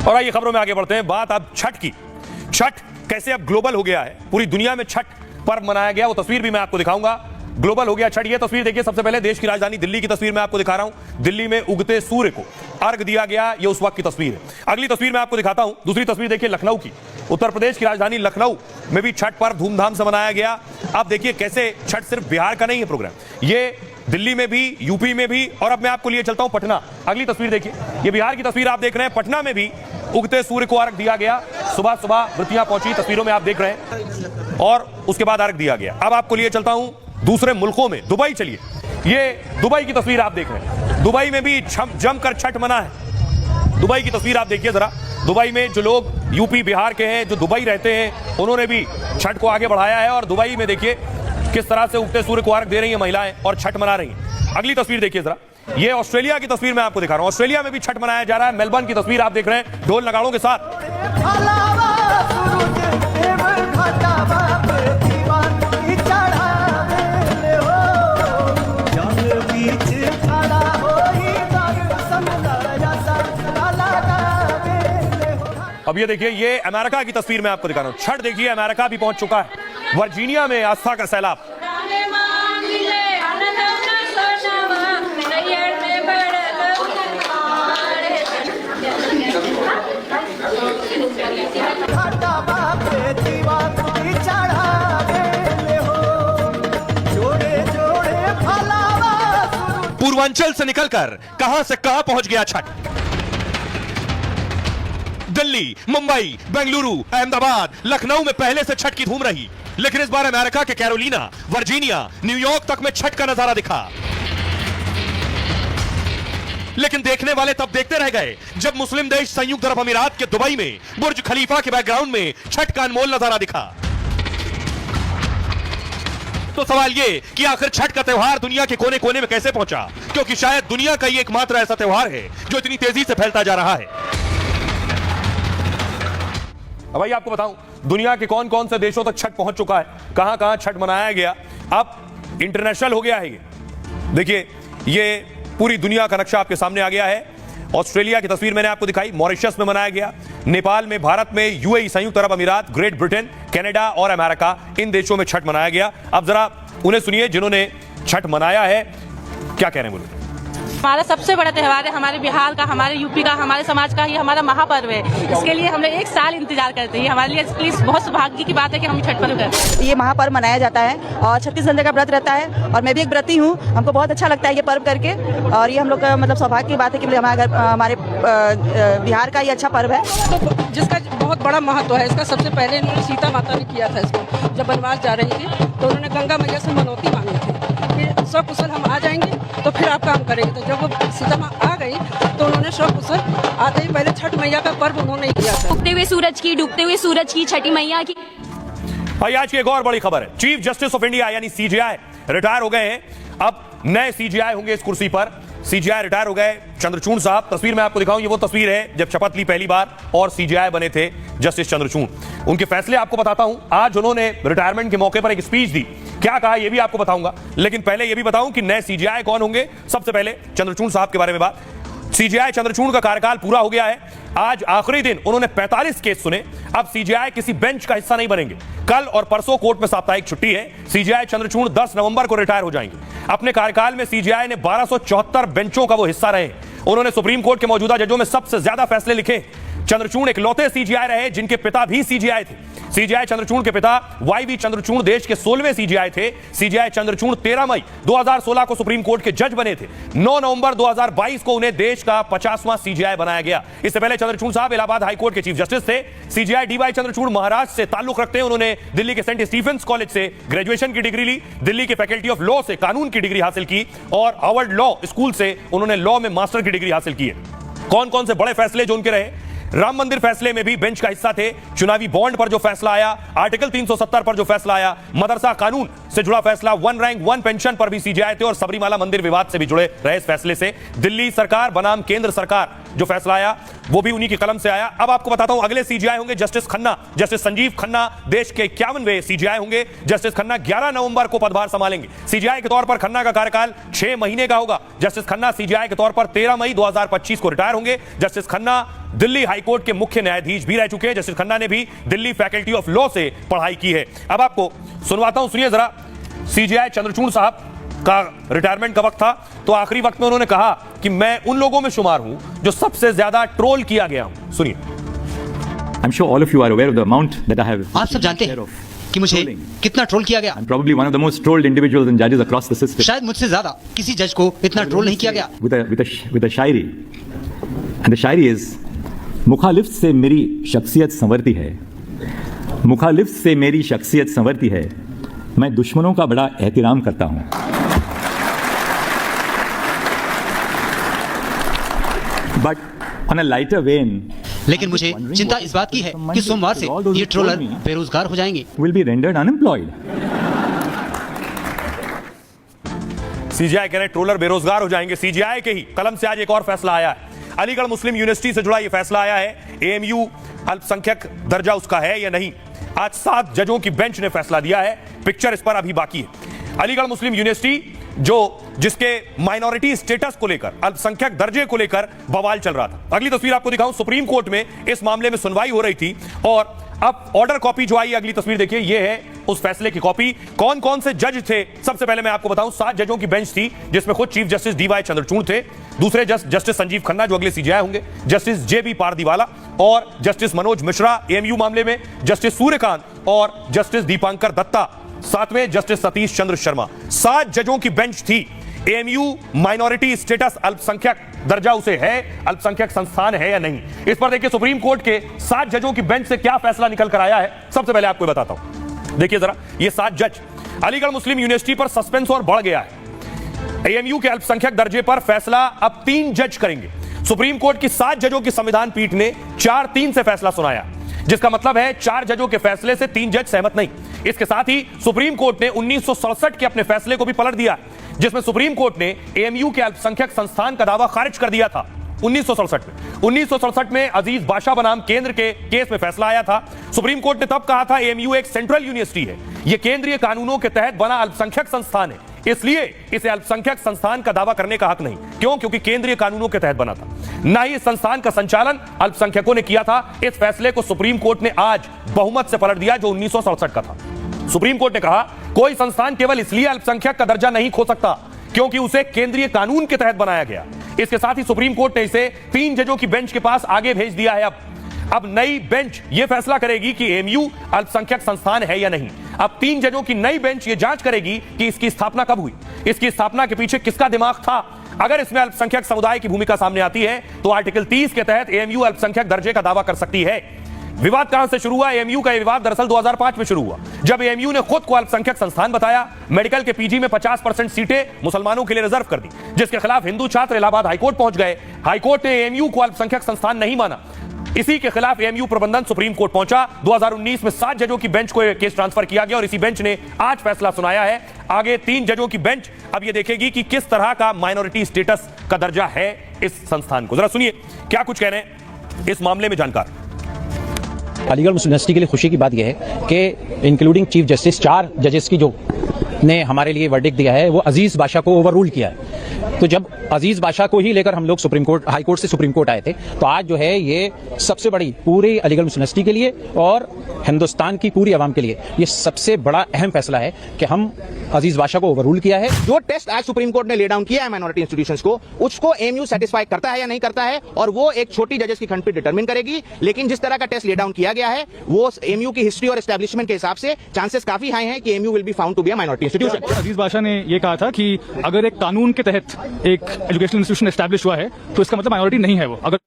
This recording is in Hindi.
और आइए खबरों में आगे बढ़ते हैं। बात अब छठ की। छठ कैसे अब ग्लोबल हो गया है, पूरी दुनिया में छठ पर्व मनाया गया, वो तस्वीर भी मैं आपको दिखाऊंगा। ग्लोबल हो गया छठ। ये तस्वीर देखिए, सबसे पहले देश की राजधानी दिल्ली की तस्वीर मैं आपको दिखा रहा हूं। दिल्ली में उगते सूर्य को अर्घ दिया गया, ये उस वक्त की तस्वीर है। अगली तस्वीर मैं आपको दिखाता हूं। दूसरी तस्वीर देखिए लखनऊ की। उत्तर प्रदेश की राजधानी लखनऊ में भी छठ पर्व धूमधाम से मनाया गया। अब देखिए कैसे छठ सिर्फ बिहार का नहीं है प्रोग्राम, ये दिल्ली में भी, यूपी में भी, और अब मैं आपको लिए चलता हूं पटना। अगली तस्वीर देखिए, ये बिहार की तस्वीर आप देख रहे हैं। पटना में भी उगते सूर्य को अर्घ दिया गया। सुबह सुबह वृत्तियां पहुंची, तस्वीरों में आप देख रहे हैं, और उसके बाद अर्घ दिया गया। अब आपको लिए चलता हूं दूसरे मुल्कों में, दुबई चलिए। ये दुबई की तस्वीर आप देख रहे हैं। दुबई में भी जमकर छठ मना है। दुबई की तस्वीर आप देखिए जरा। दुबई में जो लोग यूपी बिहार के हैं, जो दुबई रहते हैं, उन्होंने भी छठ को आगे बढ़ाया है। और दुबई में देखिए किस तरह से उगते सूर्य को अर्घ दे रही हैं महिलाएं और छठ मना रही हैं। अगली तस्वीर देखिए जरा, ये ऑस्ट्रेलिया की तस्वीर मैं आपको दिखा रहा हूं। ऑस्ट्रेलिया में भी छठ मनाया जा रहा है। मेलबर्न की तस्वीर आप देख रहे हैं, ढोल नगाड़ों के साथ। अब ये देखिए, ये अमेरिका की तस्वीर मैं आपको दिखा रहा हूं। छठ देखिए, अमेरिका भी पहुंच चुका है। वर्जीनिया में आस्था का सैलाब। पूर्वांचल से निकलकर कहां से कहां पहुंच गया छठ। दिल्ली, मुंबई, बेंगलुरु, अहमदाबाद, लखनऊ में पहले से छठ की धूम रही, लेकिन इस बार अमेरिका के कैरोलिना, वर्जीनिया, न्यूयॉर्क तक में छठ का नजारा दिखा। लेकिन देखने वाले तब देखते रह गए जब मुस्लिम देश संयुक्त अरब अमीरात के दुबई में बुर्ज खलीफा के बैकग्राउंड में छठ का अनमोल नजारा दिखा। तो सवाल ये कि आखिर छठ का त्योहार दुनिया के कोने कोने में कैसे पहुंचा, क्योंकि शायद दुनिया का ये एकमात्र ऐसा त्योहार है जो इतनी तेजी से फैलता जा रहा है। अब भाई आपको बताऊं, दुनिया के कौन कौन से देशों तक छठ पहुंच चुका है, कहां कहां छठ मनाया गया। अब इंटरनेशनल हो गया है ये। देखिए, ये पूरी दुनिया का नक्शा आपके सामने आ गया है। ऑस्ट्रेलिया की तस्वीर मैंने आपको दिखाई, मॉरिशस में मनाया गया। नेपाल में, भारत में, यूएई संयुक्त अरब अमीरात, ग्रेट ब्रिटेन, कनाडा और अमेरिका, इन देशों में छठ मनाया गया। अब जरा उन्हें सुनिए जिन्होंने छठ मनाया है, क्या कह रहे हैं बोलो। हमारा सबसे बड़ा त्यौहार है, हमारे बिहार का, हमारे यूपी का, हमारे समाज का, ये हमारा महापर्व है। इसके लिए हम लोग एक साल इंतजार करते हैं। हमारे लिए प्लीज बहुत सौभाग्य की बात है कि हम छठ पर्व करते हैं। ये महापर्व मनाया जाता है और 36 घंटे का व्रत रहता है, और मैं भी एक व्रती हूँ। हमको बहुत अच्छा लगता है ये पर्व करके, और ये हम लोग का मतलब सौभाग्य की बात है कि हमारे बिहार का ये अच्छा पर्व है, जिसका बहुत बड़ा महत्व है। इसका सबसे पहले इन्होंने सीता माता ने किया था इसको, जब वनवास जा रही थी तो उन्होंने गंगा मैया से मनौती मांगी थी कि सकुशल हम आ जाएंगे तो फिर आप काम करेंगे। तो जब वो सीता माँ आ गई तो उन्होंने सकुशल आते ही पहले छठ मैया का पर्व उन्होंने किया था। उगते हुए सूरज की, डूबते हुए सूरज की, छठी मैया की। भाई आज की एक और बड़ी खबर है, चीफ जस्टिस ऑफ इंडिया यानी सीजेआई रिटायर हो गए हैं। अब नए सीजेआई होंगे इस कुर्सी पर। सीजेआई रिटायर हो गए चंद्रचूड़ साहब। तस्वीर मैं आपको दिखाऊं, ये वो तस्वीर है जब शपथ ली पहली बार और सीजेआई बने थे जस्टिस चंद्रचूड़। उनके फैसले आपको बताता हूं। आज उन्होंने रिटायरमेंट के मौके पर एक स्पीच दी, क्या कहा ये भी आपको बताऊंगा। लेकिन पहले ये भी बताऊं कि नए सीजेआई कौन होंगे। सबसे पहले चंद्रचूड़ साहब के बारे में बात। सीजेआई चंद्रचूड़ का कार्यकाल पूरा हो गया है। आज आखिरी दिन उन्होंने 45 केस सुने। अब सीजेआई किसी बेंच का हिस्सा नहीं बनेंगे। कल और परसों कोर्ट में साप्ताहिक छुट्टी है। सीजेआई चंद्रचूड़ 10 नवंबर को रिटायर हो जाएंगे। अपने कार्यकाल में सीजेआई ने 1274 बेंचों का वो हिस्सा रहे। उन्होंने सुप्रीम कोर्ट के मौजूदा जजों में सबसे ज्यादा फैसले लिखे। चंद्रचूड़ इकलौते सीजेआई रहे जिनके पिता भी सीजेआई थे। सीजेआई चंद्रचूड़ के पिता वाई.वी. चंद्रचूड़ देश के 16वें सीजेआई थे। सीजेआई चंद्रचूड़ 13 मई 2016 को सुप्रीम कोर्ट के जज बने थे। 9 नवंबर 2022 को उन्हें देश का 50वां सीजेआई बनाया गया। इससे पहले चंद्रचूड़ साहब इलाहाबाद हाईकोर्ट के चीफ जस्टिस थे। CJI D Y. चंद्रचूड़ महाराष्ट्र से ताल्लुक रखते हैं। उन्होंने दिल्ली के सेंट स्टीफेंस कॉलेज से ग्रेजुएशन की डिग्री ली, दिल्ली के फैकल्टी ऑफ लॉ से कानून की डिग्री हासिल की, और हार्वर्ड लॉ स्कूल से उन्होंने लॉ में मास्टर की डिग्री हासिल की है। कौन कौन से बड़े फैसले जो उनके रहे, राम मंदिर फैसले में भी बेंच का हिस्सा थे। चुनावी बॉन्ड पर जो फैसला आया, आर्टिकल 370 पर जो फैसला आया, मदरसा कानून, से जुड़ा फैसला, वन रैंक वन पेंशन पर भी सीजेआई थे और सबरीमाला मंदिर विवाद से भी जुड़े रहे इस फैसले से। दिल्ली सरकार बनाम केंद्र सरकार जो फैसला आया वो भी उन्हीं की कलम से आया। अब आपको बताता हूं अगले सीजेआई होंगे जस्टिस खन्ना, जस्टिस संजीव खन्ना देश के 51वें सीजेआई होंगे। जस्टिस खन्ना 11 नवंबर को पदभार संभालेंगे। सीजेआई के तौर पर खन्ना का कार्यकाल 6 महीने का होगा। जस्टिस खन्ना सीजेआई के तौर पर 13 मई 2025 को रिटायर होंगे। जस्टिस खन्ना दिल्ली हाईकोर्ट के मुख्य न्यायाधीश भी रह चुके हैं। जस्टिस खन्ना ने भी दिल्ली फैकल्टी ऑफ लॉ से पढ़ाई की है। अब आपको सुनवाता हूं, सुनिए जरा। सीजेआई चंद्रचूड़ साहब का रिटायरमेंट का वक्त था तो आखिरी वक्त में उन्होंने कहा कि मैं उन लोगों में शुमार हूं जो सबसे ज्यादा ट्रोल किया गया हूं। सुनिए। I'm sure all of you are aware of the amount that I have. आप सब जानते हैं कि मुझे कितना ट्रोल किया गया। I'm probably one of the most trolled individuals and judges across the system. शायद मुझसे ज्यादा किसी जज को इतना ट्रोल नहीं किया गया। With a Shayari, and the Shayari is मुखालिफ से मेरी शख्सियत संवरती है, मुखालिफ से मेरी शख्सियत संवरती है, मैं दुश्मनों का बड़ा एहतराम करता हूं। But on a lighter vein, लेकिन मुझे चिंता इस बात की है कि सोमवार से ये ट्रोलर बेरोजगार हो जाएंगे। will be rendered unemployed. CJI कह रहे हैं ट्रोलर बेरोजगार हो जाएंगे। सीजेआई के ही कलम से आज एक और फैसला आया है। अलीगढ़ मुस्लिम यूनिवर्सिटी से जुड़ा यह फैसला आया है। एएमयू अल्पसंख्यक दर्जा उसका है या नहीं, आज 7 जजों की बेंच ने फैसला दिया है। पिक्चर इस पर अभी बाकी है। अलीगढ़ मुस्लिम यूनिवर्सिटी जिसके माइनॉरिटी स्टेटस को लेकर, अल्पसंख्यक दर्जे को लेकर बवाल चल रहा था। अगली तस्वीर आपको दिखाऊं, सुप्रीम कोर्ट में इस मामले में सुनवाई हो रही थी और अब ऑर्डर कॉपी जो आई, अगली तस्वीर देखिए, ये है उस फैसले की कॉपी। कौन कौन से जज थे सबसे पहले मैं आपको बताऊं। 7 जजों की बेंच थी जिसमें खुद चीफ जस्टिस डीवाई चंद्रचूड़ थे, दूसरे जस्टिस संजीव खन्ना जो अगले सीजेआई होंगे, जस्टिस जेबी पारदीवाला और जस्टिस मनोज मिश्रा एएमयू मामले में, जस्टिस सूर्यकांत और जस्टिस दीपांकर दत्ता, साथ में जस्टिस सतीश चंद्र शर्मा। 7 जजों की बेंच थी। एएमयू माइनॉरिटी स्टेटस अल्पसंख्यक दर्जा उसे है, अल्पसंख्यक संस्थान है या नहीं, इस पर देखिए सुप्रीम कोर्ट के 7 जजों की बेंच से क्या फैसला निकल कर आया है। सबसे पहले आपको बताता हूं, देखिए जरा ये 7 जज। अलीगढ़ मुस्लिम यूनिवर्सिटी पर सस्पेंस और बढ़ गया है। एएमयू के अल्पसंख्यक दर्जे पर फैसला अब 3 जज करेंगे। सुप्रीम कोर्ट की 7 जजों की संविधान पीठ ने 4-3 से फैसला सुनाया, जिसका मतलब है 4 जजों के फैसले से 3 जज सहमत नहीं। इसके साथ ही सुप्रीम कोर्ट ने 1967 के अपने फैसले को भी पलट दिया, जिसमें सुप्रीम कोर्ट ने एएमयू के अल्पसंख्यक संस्थान का दावा खारिज कर दिया था 1967 में अजीज बादशाह बनाम केंद्र के केस में फैसला आया था। सुप्रीम कोर्ट ने तब कहा था एएमयू एक सेंट्रल यूनिवर्सिटी है, यह केंद्रीय कानूनों के तहत बना अल्पसंख्यक संस्थान है, इसलिए इसे अल्पसंख्यक संस्थान का दावा करने का हक नहीं। क्यों? क्योंकि केंद्रीय कानूनों के तहत बना था, ना ही इस संस्थान का संचालन अल्पसंख्यकों ने किया था। इस फैसले को सुप्रीम कोर्ट ने आज बहुमत से पलट दिया जो 1967 का था। सुप्रीम कोर्ट ने कहा कोई संस्थान केवल इसलिए अल्पसंख्यक का दर्जा नहीं खो सकता क्योंकि उसे केंद्रीय कानून के तहत बनाया गया। इसके साथ ही सुप्रीम कोर्ट ने इसे 3 जजों की बेंच के पास आगे भेज दिया है। अब नई बेंच यह फैसला करेगी कि एएमयू अल्पसंख्यक संस्थान है या नहीं। अब 3 जजों की नई बेंच यह जांच करेगी कि इसकी स्थापना कब हुई, इसकी स्थापना के पीछे किसका दिमाग था। अगर इसमें अल्पसंख्यक समुदाय की भूमिका सामने आती है तो आर्टिकल 30 के तहत एएमयू अल्पसंख्यक दर्जे का दावा कर सकती है। विवाद कहां से शुरू हुआ? एएमयू का विवाद दरअसल 2005 में शुरू हुआ, जब एएमयू ने खुद को अल्पसंख्यक संस्थान बताया। मेडिकल के पीजी में 50% सीटें मुसलमानों के लिए रिजर्व कर दी, जिसके खिलाफ हिंदू छात्र इलाहाबाद हाईकोर्ट पहुंच गए। हाईकोर्ट ने एएमयू को अल्पसंख्यक संस्थान नहीं माना। इसी के खिलाफ एएमयू प्रबंधन सुप्रीम कोर्ट पहुंचा। 2019 में 7 जजों की बेंच को केस ट्रांसफर किया गया और इसी बेंच ने आज फैसला सुनाया है। आगे 3 जजों की बेंच अब यह देखेगी कि किस तरह का माइनॉरिटी स्टेटस का दर्जा है इस संस्थान को। जरा सुनिए क्या कुछ कह रहे हैं इस मामले में जानकार। अलीगढ़ मुस्लिम यूनिवर्सिटी के लिए खुशी की बात यह है कि इंक्लूडिंग चीफ जस्टिस 4 जजेस की जो ने हमारे लिए वर्डिक्ट दिया है वो अजीज बादशाह को ओवररूल किया है। तो जब अजीज बादशाह को ही लेकर हम लोग सुप्रीम कोर्ट, हाई कोर्ट से सुप्रीम कोर्ट आए थे, तो आज जो है ये सबसे बड़ी पूरी अलीगढ़ मुस्लिम यूनिवर्सिटी के लिए और हिंदुस्तान की पूरी आवाम के लिए ये सबसे बड़ा अहम फैसला है कि हम अजीज बादशाह को ओवररूल किया है। जो टेस्ट आज सुप्रीम कोर्ट ने ले डाउन किया है माइनॉरिटी इंस्टीट्यूशंस को, उसको एएमयू सेटिस्फाई करता है या नहीं करता है, और वो एक छोटी जजेस की खंडपीठ डिटरमिन करेगी। लेकिन जिस तरह का टेस्ट ले डाउन किया गया है वो एएमयू की हिस्ट्री और एस्टैब्लिशमेंट के हिसाब से चांसेस काफी हाई हैं कि AMU will be found to be a minority institution. Aziz Badshah ने ये कहा था कि अगर एक कानून के तहत एक एजुकेशनल इंस्टीट्यूशन एस्टैब्लिश हुआ है तो इसका मतलब माइनॉरिटी नहीं है वो। अगर